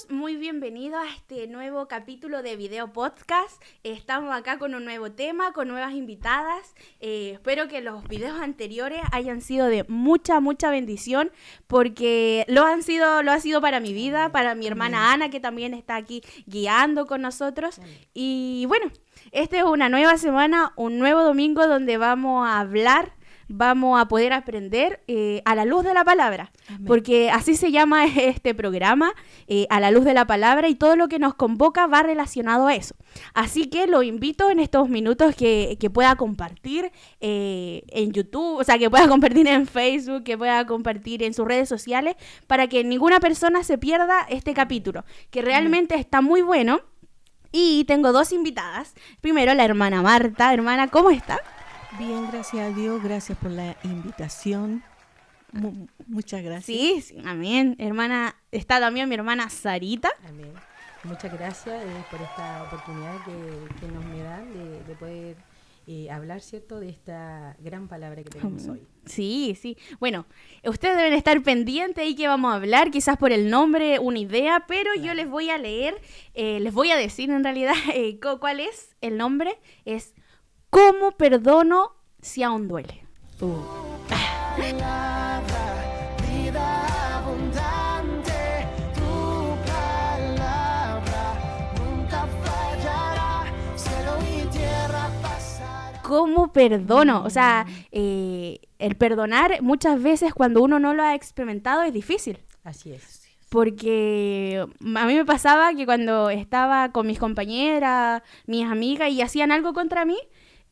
todos, muy bienvenidos a este nuevo capítulo de Video Podcast. Estamos acá con un nuevo tema, con nuevas invitadas. Espero que los videos anteriores hayan sido de mucha bendición, porque lo ha sido para mi vida, para mi hermana Ana, que también está aquí guiando con nosotros. Y bueno, esta es una nueva semana, un nuevo domingo donde vamos a hablar, vamos a poder aprender a la luz de la palabra. Amén. Porque así se llama este programa, a la luz de la palabra, y todo lo que nos convoca va relacionado a eso. Así que lo invito en estos minutos que pueda compartir en YouTube, o sea, que pueda compartir en Facebook, que pueda compartir en sus redes sociales, para que ninguna persona se pierda este capítulo, que realmente está muy bueno. Y tengo dos invitadas. Primero, la hermana Marta. Hermana, ¿cómo está? Bien, gracias a Dios, gracias por la invitación. Muchas gracias. Sí, amén. Hermana, está también mi hermana Sarita. Amén. Muchas gracias por esta oportunidad que nos me dan de poder hablar, ¿cierto?, de esta gran palabra que tenemos hoy. Sí. Bueno, ustedes deben estar pendientes y que vamos a hablar, quizás por el nombre, una idea, pero claro, yo les voy a leer, les voy a decir en realidad cuál es el nombre. Es ¿Cómo perdono si aún duele? ¿Cómo perdono? O sea, el perdonar muchas veces cuando uno no lo ha experimentado es difícil. Así es. Porque a mí me pasaba que cuando estaba con mis compañeras, mis amigas, y hacían algo contra mí,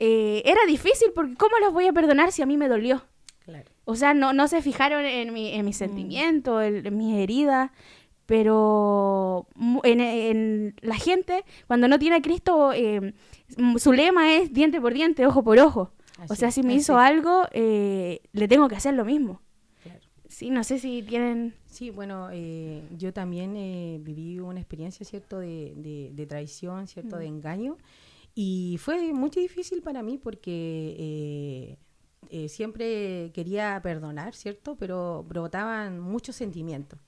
era difícil, porque ¿cómo los voy a perdonar si a mí me dolió? Claro. O sea, no se fijaron en mis sentimientos, en mis heridas, pero en la gente, cuando no tiene a Cristo, su lema es diente por diente, ojo por ojo. Así, o sea, si me hizo algo, le tengo que hacer lo mismo. Claro. Sí, no sé si tienen... Sí, bueno, yo también viví una experiencia, ¿cierto?, de traición, ¿cierto?, de engaño. Y fue muy difícil para mí porque siempre quería perdonar, ¿cierto?, pero brotaban muchos sentimientos.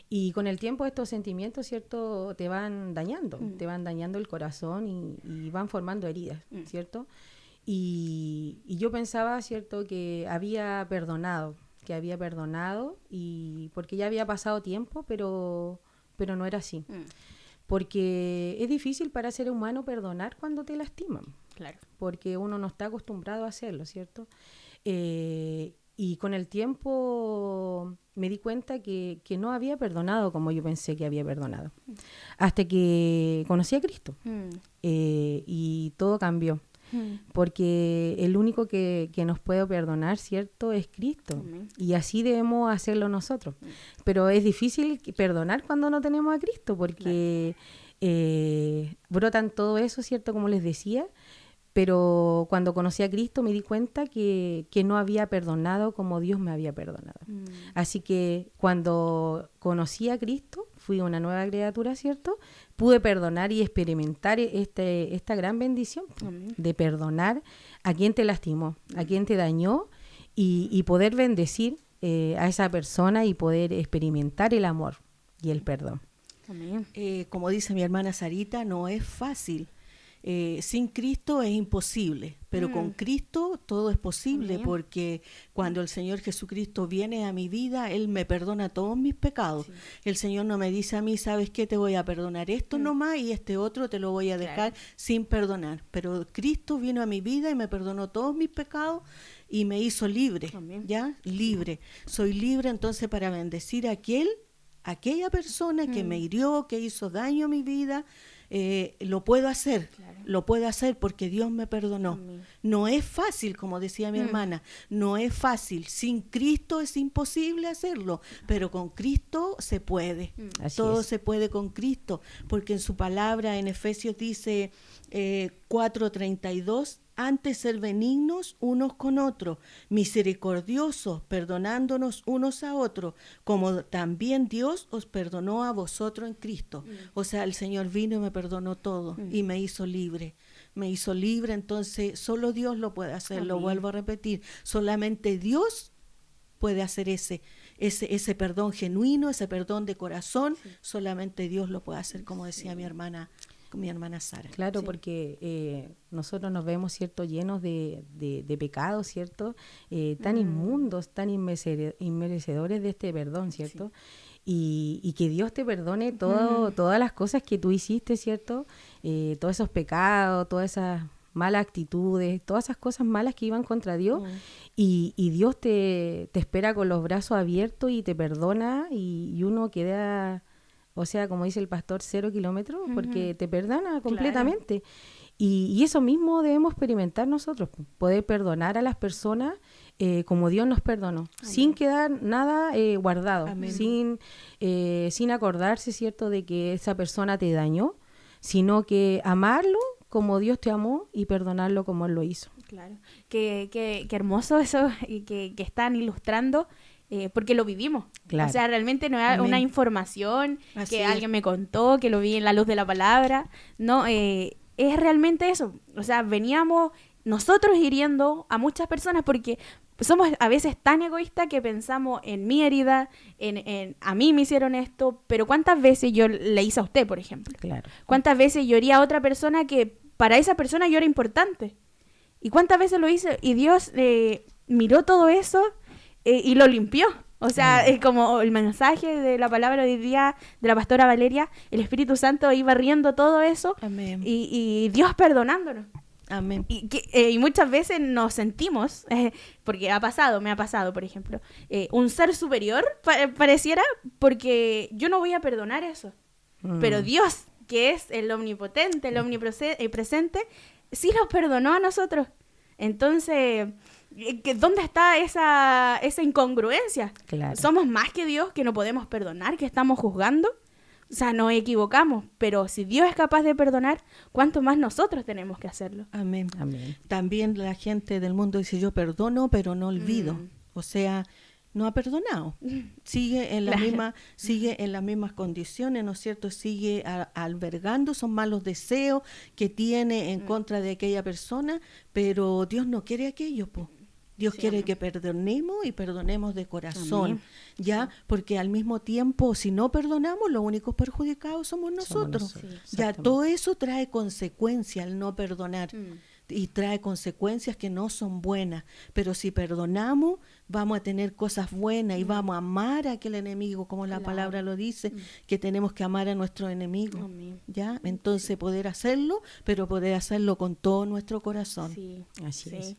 Y con el tiempo estos sentimientos, ¿cierto?, te van dañando el corazón y van formando heridas, ¿cierto? Y yo pensaba, ¿cierto?, que había perdonado y porque ya había pasado tiempo, pero no era así. Porque es difícil para ser humano perdonar cuando te lastiman. Claro. Porque uno no está acostumbrado a hacerlo, ¿cierto? Y con el tiempo me di cuenta que no había perdonado como yo pensé que había perdonado. Hasta que conocí a Cristo. Y todo cambió. Porque el único que nos puede perdonar, ¿cierto?, es Cristo. Y así debemos hacerlo nosotros. Pero es difícil perdonar cuando no tenemos a Cristo, porque brotan todo eso, ¿cierto?, como les decía. Pero cuando conocí a Cristo me di cuenta que no había perdonado como Dios me había perdonado. Así que cuando conocí a Cristo, fui una nueva criatura, ¿cierto? Pude perdonar y experimentar esta gran bendición de perdonar a quien te lastimó, a quien te dañó, y poder bendecir a esa persona y poder experimentar el amor y el perdón. Como dice mi hermana Sarita, no es fácil. Sin Cristo es imposible, pero con Cristo todo es posible. Porque cuando el Señor Jesucristo viene a mi vida, Él me perdona todos mis pecados. El Señor no me dice a mí, ¿sabes qué? Te voy a perdonar esto nomás y este otro te lo voy a dejar sin perdonar. Pero Cristo vino a mi vida y me perdonó todos mis pecados y me hizo libre. ¿Ya? Libre. Soy libre entonces para bendecir a aquella persona que me hirió, que hizo daño a mi vida. Lo puedo hacer, lo puedo hacer porque Dios me perdonó. No es fácil, como decía mi hermana, no es fácil. Sin Cristo es imposible hacerlo, pero con Cristo se puede. Todo se puede con Cristo, porque en su palabra en Efesios dice 4:32, antes ser benignos unos con otros, misericordiosos, perdonándonos unos a otros, como también Dios os perdonó a vosotros en Cristo. O sea, el Señor vino y me perdonó todo y me hizo libre. Me hizo libre, entonces solo Dios lo puede hacer. Lo vuelvo a repetir, solamente Dios puede hacer ese perdón genuino, ese perdón de corazón, solamente Dios lo puede hacer, como decía mi hermana Sara. Claro, porque nosotros nos vemos, ¿cierto?, llenos de pecados, ¿cierto?, tan inmundos, tan inmerecedores de este perdón, ¿cierto? Y que Dios te perdone todas las cosas que tú hiciste, ¿cierto? Todos esos pecados, todas esas malas actitudes, todas esas cosas malas que iban contra Dios, y Dios te espera con los brazos abiertos y te perdona, y uno queda, o sea, como dice el pastor, 0 kilómetros, porque te perdona completamente. Y eso mismo debemos experimentar nosotros, poder perdonar a las personas como Dios nos perdonó, sin quedar nada guardado, sin acordarse, ¿cierto?, de que esa persona te dañó, sino que amarlo como Dios te amó y perdonarlo como Él lo hizo. Claro, qué hermoso eso que están ilustrando, porque lo vivimos. Claro. O sea, realmente no era una información que alguien me contó, que lo vi en la luz de la palabra. No, es realmente eso. O sea, veníamos nosotros hiriendo a muchas personas porque somos a veces tan egoístas que pensamos en mi herida, en a mí me hicieron esto, pero ¿cuántas veces yo le hice a usted, por ejemplo? Claro. ¿Cuántas veces yo herí a otra persona que para esa persona yo era importante? ¿Y cuántas veces lo hice? Y Dios miró todo eso y lo limpió. O sea, es como el mensaje de la palabra de hoy día de la pastora Valeria, el Espíritu Santo iba riendo todo eso. Amén. Y Dios perdonándonos. Amén. Y muchas veces nos sentimos, porque me ha pasado, por ejemplo, un ser superior pareciera, porque yo no voy a perdonar eso. Pero Dios, que es el omnipotente, el omnipresente, sí nos perdonó a nosotros. Entonces, ¿dónde está esa incongruencia? Claro. Somos más que Dios, que no podemos perdonar, que estamos juzgando. O sea, nos equivocamos, pero si Dios es capaz de perdonar, ¿cuánto más nosotros tenemos que hacerlo? Amén. Amén. También la gente del mundo dice, yo perdono, pero no olvido. O sea, no ha perdonado. Sigue en las mismas condiciones, ¿no es cierto? Sigue albergando esos malos deseos que tiene en contra de aquella persona, pero Dios no quiere aquello, pues. Dios quiere que perdonemos y perdonemos de corazón, ¿ya? Porque al mismo tiempo, si no perdonamos, los únicos perjudicados somos nosotros. Ya todo eso trae consecuencias, el no perdonar. Y trae consecuencias que no son buenas. Pero si perdonamos, vamos a tener cosas buenas y vamos a amar a aquel enemigo, como la palabra lo dice, que tenemos que amar a nuestro enemigo. ¿Ya? Entonces poder hacerlo, pero poder hacerlo con todo nuestro corazón. Sí, así es.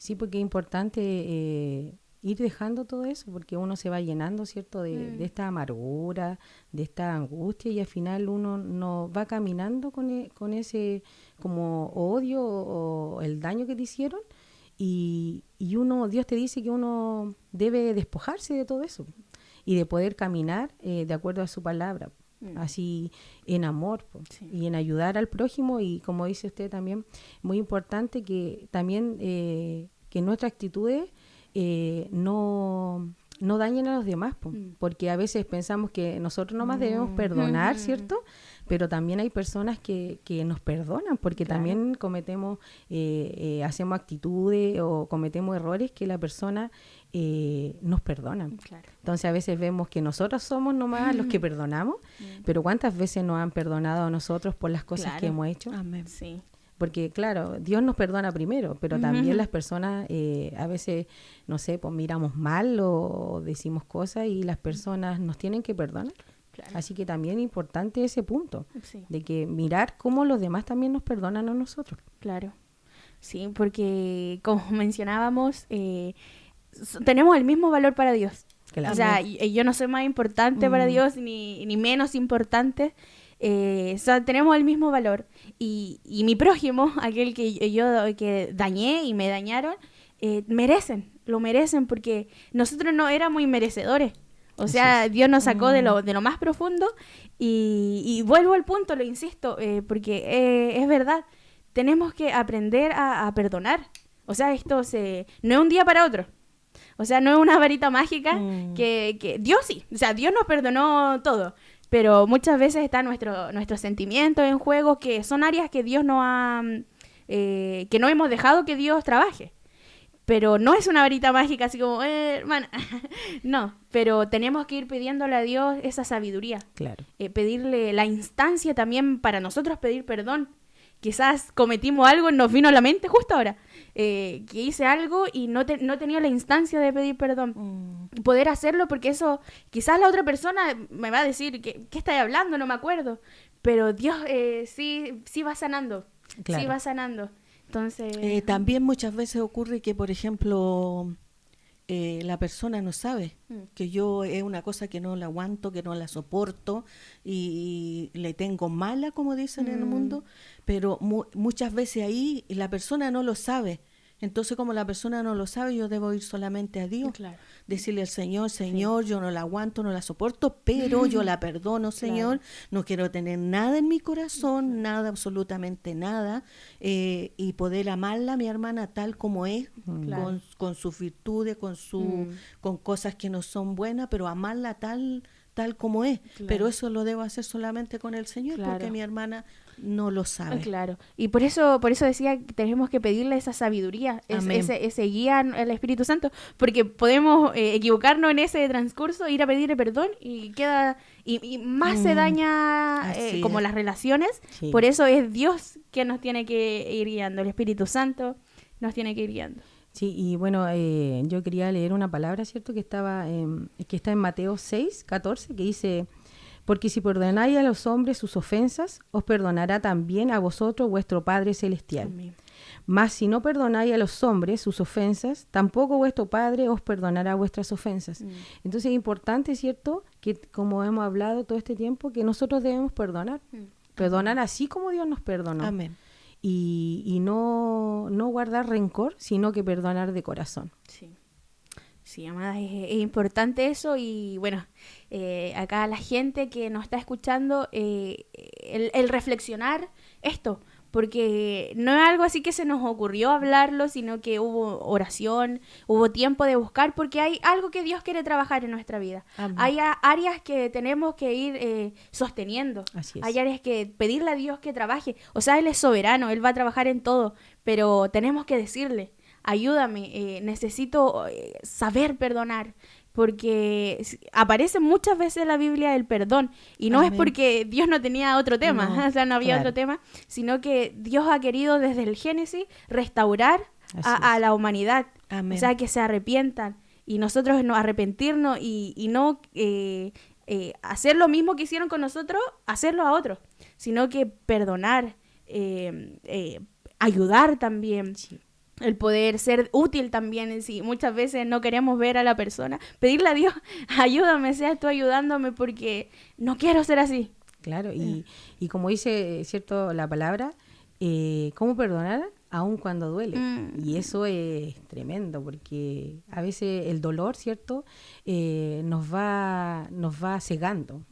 Sí, porque es importante ir dejando todo eso, porque uno se va llenando, ¿cierto?, de esta amargura, de esta angustia, y al final uno no va caminando con ese como odio o el daño que te hicieron, y Dios te dice que uno debe despojarse de todo eso y de poder caminar de acuerdo a su palabra. Así en amor y en ayudar al prójimo, y como dice usted también, muy importante que también que nuestras actitudes no dañen a los demás, porque a veces pensamos que nosotros nomás debemos perdonar, ¿cierto? Pero también hay personas que nos perdonan, porque también cometemos, hacemos actitudes o cometemos errores que la persona nos perdonan. Entonces a veces vemos que nosotros somos nomás los que perdonamos, pero ¿cuántas veces nos han perdonado a nosotros por las cosas que hemos hecho? Amén. Sí. Porque claro, Dios nos perdona primero, pero también las personas a veces, no sé, pues miramos mal o decimos cosas y las personas nos tienen que perdonar. Así que también es importante ese punto, de que mirar cómo los demás también nos perdonan a nosotros. Claro, sí, porque como mencionábamos, tenemos el mismo valor para Dios. Claro. O sea, yo no soy más importante para Dios ni menos importante. O sea, tenemos el mismo valor. Y mi prójimo, aquel que dañé y me dañaron, lo merecen, porque nosotros no éramos inmerecedores. O sea, Dios nos sacó de lo más profundo, y vuelvo al punto, lo insisto, porque es verdad, tenemos que aprender a perdonar. O sea, esto no es un día para otro. O sea, no es una varita mágica que Dios sí, o sea, Dios nos perdonó todo, pero muchas veces están nuestros sentimientos en juego, que son áreas que Dios no ha, que no hemos dejado que Dios trabaje. pero no es una varita mágica así como, hermana, no, pero tenemos que ir pidiéndole a Dios esa sabiduría. Claro. Pedirle la instancia también para nosotros pedir perdón. Quizás cometimos algo, nos vino a la mente justo ahora, que hice algo y no tenía la instancia de pedir perdón. Poder hacerlo, porque eso, quizás la otra persona me va a decir, ¿qué estás hablando? No me acuerdo. Pero Dios sí va sanando, Claro. sí va sanando. Entonces... También muchas veces ocurre que, por ejemplo, la persona no sabe que yo es una cosa que no la aguanto, que no la soporto y le tengo mala, como dicen en el mundo, pero muchas veces ahí la persona no lo sabe. Entonces, como la persona no lo sabe, yo debo ir solamente a Dios, Claro. decirle al Señor, Señor, yo no la aguanto, no la soporto, pero yo la perdono, Señor, no quiero tener nada en mi corazón, nada, absolutamente nada, y poder amarla, mi hermana, tal como es, Claro. con sus virtudes, con cosas que no son buenas, pero amarla tal como es. Claro. Pero eso lo debo hacer solamente con el Señor, Claro. porque mi hermana no lo sabe. Claro, y por eso decía que tenemos que pedirle esa sabiduría, Amén. ese guía al Espíritu Santo, porque podemos equivocarnos en ese transcurso, ir a pedirle perdón y queda y más se daña Así como es. las relaciones. Sí. Por eso es Dios quien nos tiene que ir guiando, el Espíritu Santo nos tiene que ir guiando. Sí, y bueno, yo quería leer una palabra, ¿cierto? Que está en Mateo 6:14, que dice: porque si perdonáis a los hombres sus ofensas, os perdonará también a vosotros vuestro Padre Celestial. Amén. Mas si no perdonáis a los hombres sus ofensas, tampoco vuestro Padre os perdonará vuestras ofensas. Entonces es importante, ¿cierto?, que como hemos hablado todo este tiempo, que nosotros debemos perdonar. Perdonar así como Dios nos perdonó. Amén. Y no guardar rencor, sino que perdonar de corazón. Sí. Sí, amada, es importante eso y bueno, acá la gente que nos está escuchando, el reflexionar esto, porque no es algo así que se nos ocurrió hablarlo, sino que hubo oración, hubo tiempo de buscar, porque hay algo que Dios quiere trabajar en nuestra vida. Amén. Hay áreas que tenemos que ir sosteniendo, Así es. hay áreas que pedirle a Dios que trabaje, o sea, Él es soberano, Él va a trabajar en todo, pero tenemos que decirle: ayúdame, necesito saber perdonar, porque aparece muchas veces en la Biblia el perdón, y no Amén. es porque Dios no tenía otro tema, No, o sea, no había claro. otro tema, sino que Dios ha querido desde el Génesis restaurar Así a es. la humanidad, Amén. o sea, que se arrepientan, y nosotros no arrepentirnos y no hacer lo mismo que hicieron con nosotros, hacerlo a otros, sino que perdonar, ayudar también. Sí. El poder ser útil también, si muchas veces no queremos ver a la persona, pedirle a Dios: ayúdame, seas tú ayudándome, porque no quiero ser así. Claro, y como dice, ¿cierto?, la palabra, ¿cómo perdonar? Aun cuando duele. Y eso es tremendo, porque a veces el dolor, ¿cierto?, nos va cegando,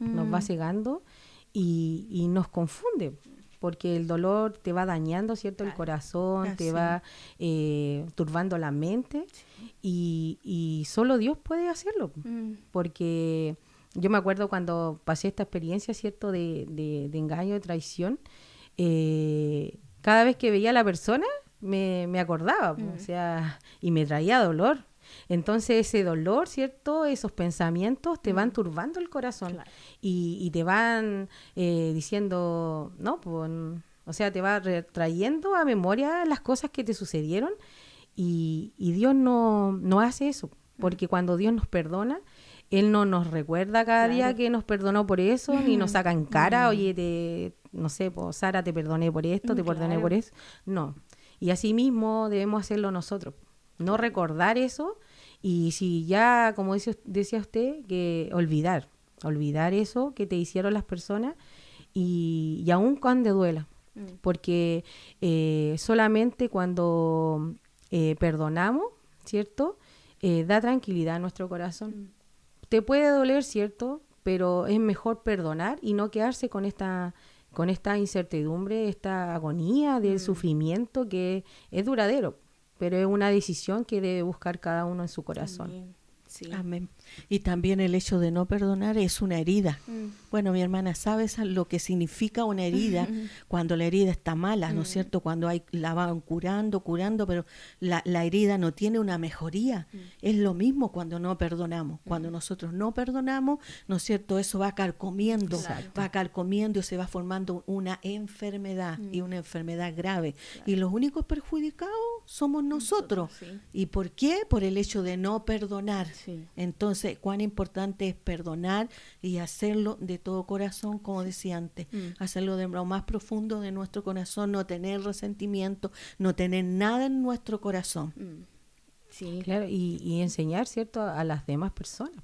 y nos confunde, porque el dolor te va dañando, ¿cierto?, el corazón, te va turbando la mente, y solo Dios puede hacerlo, porque yo me acuerdo cuando pasé esta experiencia, ¿cierto?, de engaño, de traición, cada vez que veía a la persona me acordaba, o sea, y me traía dolor. Entonces ese dolor, ¿cierto?, esos pensamientos te van turbando el corazón. Claro. Y te van diciendo, no, pues, o sea, te va trayendo a memoria las cosas que te sucedieron, y Dios no hace eso, porque cuando Dios nos perdona, Él no nos recuerda cada día que nos perdonó por eso, ni nos saca en cara: oye, no sé, pues, Sara, te perdoné por esto, te perdoné Claro. por eso. No. Y así mismo debemos hacerlo nosotros. No recordar eso, y si ya, como decía usted, que olvidar eso que te hicieron las personas, y aun cuando duela. Porque solamente cuando perdonamos, ¿cierto?, da tranquilidad a nuestro corazón. Te puede doler, ¿cierto?, pero es mejor perdonar y no quedarse con esta incertidumbre, esta agonía del sufrimiento que es duradero, pero es una decisión que debe buscar cada uno en su corazón. También, sí. Amén. Y también el hecho de no perdonar es una herida. Bueno, mi hermana, ¿sabes lo que significa una herida cuando la herida está mala, ¿no es cierto? Cuando la van curando, pero la herida no tiene una mejoría. Es lo mismo cuando no perdonamos. Cuando nosotros no perdonamos, ¿no es cierto? Eso va carcomiendo, y se va formando una enfermedad, y una enfermedad grave. Y los únicos perjudicados somos nosotros. ¿Y por qué? Por el hecho de no perdonar. Entonces, cuán importante es perdonar y hacerlo de todo corazón, como decía antes, hacerlo de lo más profundo de nuestro corazón, no tener resentimiento, no tener nada en nuestro corazón. Sí, claro, y enseñar, ¿cierto?, a las demás personas,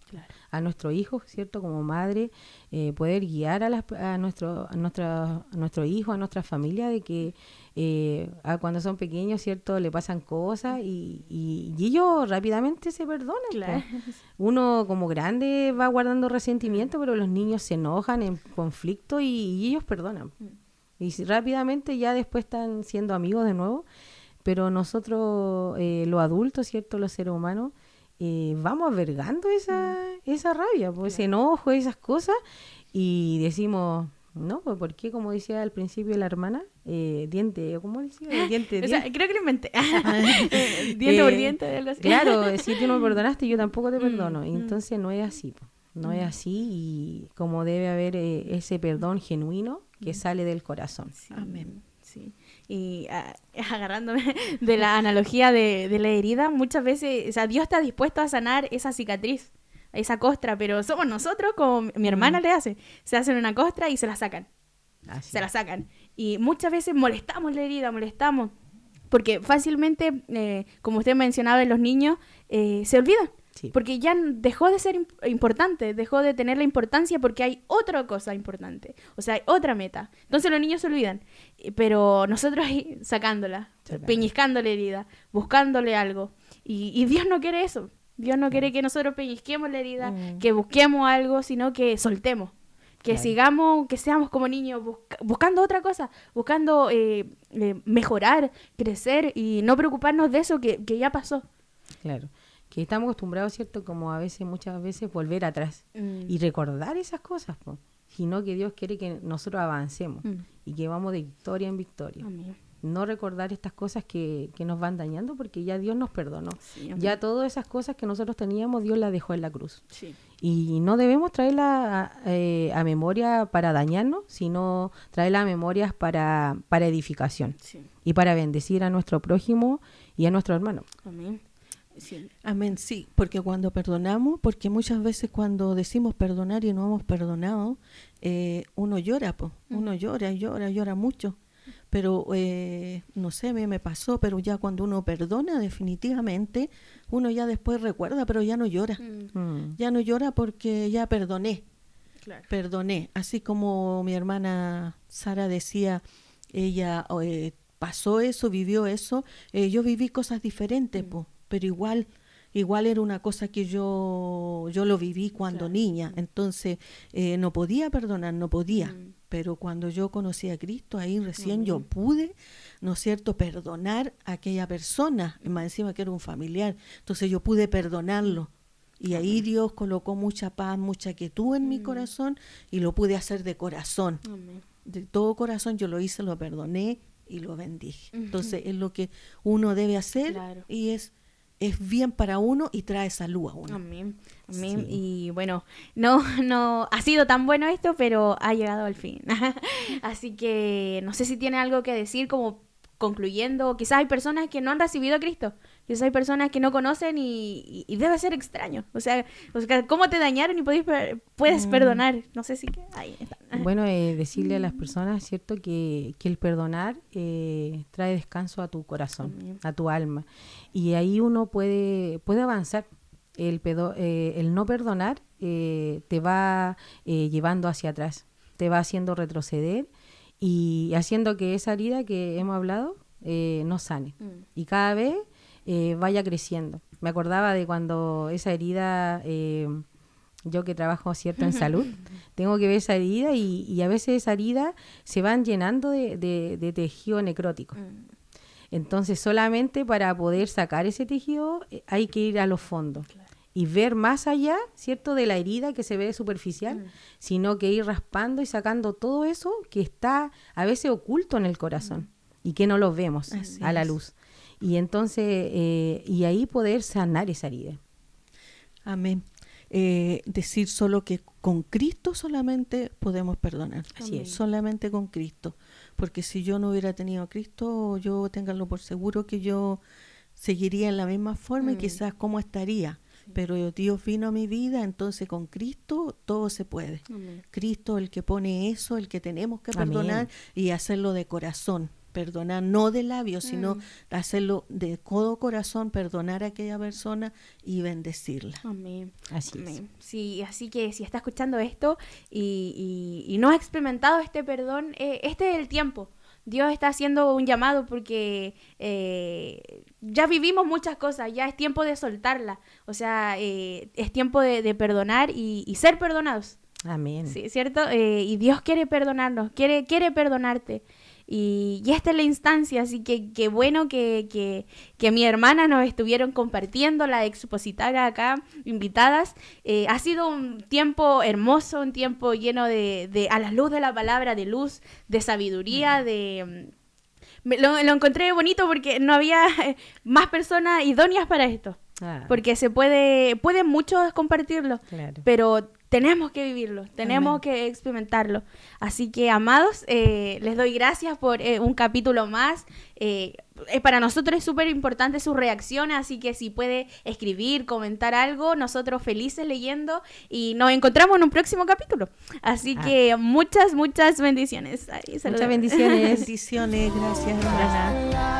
a nuestro hijo, ¿cierto?, como madre, poder guiar a nuestro hijo, a nuestra familia, de que cuando son pequeños, ¿cierto?, le pasan cosas y ellos rápidamente se perdonan. Uno como grande va guardando resentimiento, pero los niños se enojan en conflicto y ellos perdonan. Y rápidamente ya después están siendo amigos de nuevo. Pero nosotros, los adultos, ¿cierto?, los seres humanos, vamos albergando esa rabia, pues, ese enojo, esas cosas, y decimos, no, pues, ¿por qué? Como decía al principio la hermana, ¿cómo decía? Diente. O sea, creo que lo inventé. Diente por diente, algo así. Claro, si tú no me perdonaste, yo tampoco te perdono. Entonces no es así, pues. No es así, y como debe haber ese perdón genuino que sale del corazón. Sí. Amén. Sí. Y agarrándome de la analogía de la herida, muchas veces, o sea, Dios está dispuesto a sanar esa cicatriz, esa costra, pero somos nosotros, como mi hermana le hace, se hacen una costra y se la sacan. Se la sacan. Y muchas veces molestamos la herida, porque fácilmente, como usted mencionaba en los niños, se olvidan. Sí. Porque ya dejó de ser importante, dejó de tener la importancia porque hay otra cosa importante, o sea, hay otra meta. Entonces los niños se olvidan, pero nosotros ahí sacándola, peñiscando la herida, buscándole algo. Y Dios no quiere eso. Dios no quiere que nosotros pellizquemos la herida, que busquemos algo, sino que soltemos. Que sigamos, que seamos como niños, buscando otra cosa, buscando mejorar, crecer y no preocuparnos de eso que ya pasó. Claro. Que estamos acostumbrados, ¿cierto?, como muchas veces, volver atrás y recordar esas cosas, po, sino que Dios quiere que nosotros avancemos y que vamos de victoria en victoria. Amén. No recordar estas cosas que nos van dañando, porque ya Dios nos perdonó. Sí, ya todas esas cosas que nosotros teníamos, Dios las dejó en la cruz. Sí. Y no debemos traerla a memoria para dañarnos, sino traerla a memorias para edificación y para bendecir a nuestro prójimo y a nuestro hermano. Amén. Sí. Amén, sí, porque cuando perdonamos, porque muchas veces cuando decimos perdonar y no hemos perdonado, uno llora, uno llora mucho, pero no sé, a mí me pasó, pero ya cuando uno perdona definitivamente, uno ya después recuerda, pero ya no llora, ya no llora porque ya perdoné, perdoné, así como mi hermana Sara decía, ella pasó eso, vivió eso, yo viví cosas diferentes, pero igual era una cosa que yo lo viví cuando niña, entonces no podía perdonar, pero cuando yo conocí a Cristo, ahí recién yo pude, ¿no es cierto?, perdonar a aquella persona, más encima que era un familiar, entonces yo pude perdonarlo, y ahí Dios colocó mucha paz, mucha quietud en mi corazón, y lo pude hacer de corazón, de todo corazón yo lo hice, lo perdoné y lo bendije. Entonces es lo que uno debe hacer, y es bien para uno y trae salud a uno. Amén. Sí. Y bueno, no ha sido tan bueno esto, pero ha llegado al fin. Así que no sé si tiene algo que decir como concluyendo. Quizás hay personas que no han recibido a Cristo. Quizás hay personas que no conocen y debe ser extraño. O sea, ¿cómo te dañaron y puedes perdonar? No sé si ahí está. Bueno, decirle a las personas, ¿cierto?, que el perdonar trae descanso a tu corazón, a tu alma. Y ahí uno puede avanzar. El no perdonar te va llevando hacia atrás, te va haciendo retroceder y haciendo que esa herida que hemos hablado no sane. Y cada vez vaya creciendo. Me acordaba de cuando esa herida, yo que trabajo, ¿cierto?, en salud, tengo que ver esa herida y a veces esa herida se van llenando de tejido necrótico. Entonces solamente para poder sacar ese tejido hay que ir a los fondos. y ver más allá, ¿cierto?, de la herida que se ve superficial, sino que ir raspando y sacando todo eso que está a veces oculto en el corazón y que no lo vemos a la luz. Y entonces, y ahí poder sanar esa herida. Amén. Decir solo que con Cristo solamente podemos perdonar. Así es. Solamente con Cristo. Porque si yo no hubiera tenido a Cristo, yo ténganlo por seguro que yo seguiría en la misma forma y quizás cómo estaría. Pero Dios vino a mi vida, entonces con Cristo todo se puede. Cristo el que pone eso, el que tenemos que perdonar y hacerlo de corazón. Perdonar no de labios, sino hacerlo de todo corazón, perdonar a aquella persona y bendecirla. Amén. Así es. Amén. Sí, así que si está escuchando esto y no ha experimentado este perdón, este es el tiempo. Dios está haciendo un llamado porque ya vivimos muchas cosas, ya es tiempo de soltarla. O sea, es tiempo de perdonar y ser perdonados. Amén. Sí, ¿cierto? Y Dios quiere perdonarnos, quiere perdonarte. Y esta es la instancia, así que qué bueno que mi hermana nos estuvieron compartiendo, la expositora acá, invitadas. Ha sido un tiempo hermoso, un tiempo lleno de a la luz de la palabra, de luz, de sabiduría, Lo encontré bonito porque no había más personas idóneas para esto. Porque pueden muchos compartirlo, pero tenemos que vivirlo, tenemos que experimentarlo. Así que, amados, les doy gracias por un capítulo más. Para nosotros es súper importante su reacción, así que si puede escribir, comentar algo, nosotros felices leyendo y nos encontramos en un próximo capítulo. Así que muchas bendiciones. Muchas bendiciones. Bendiciones, gracias, hermana.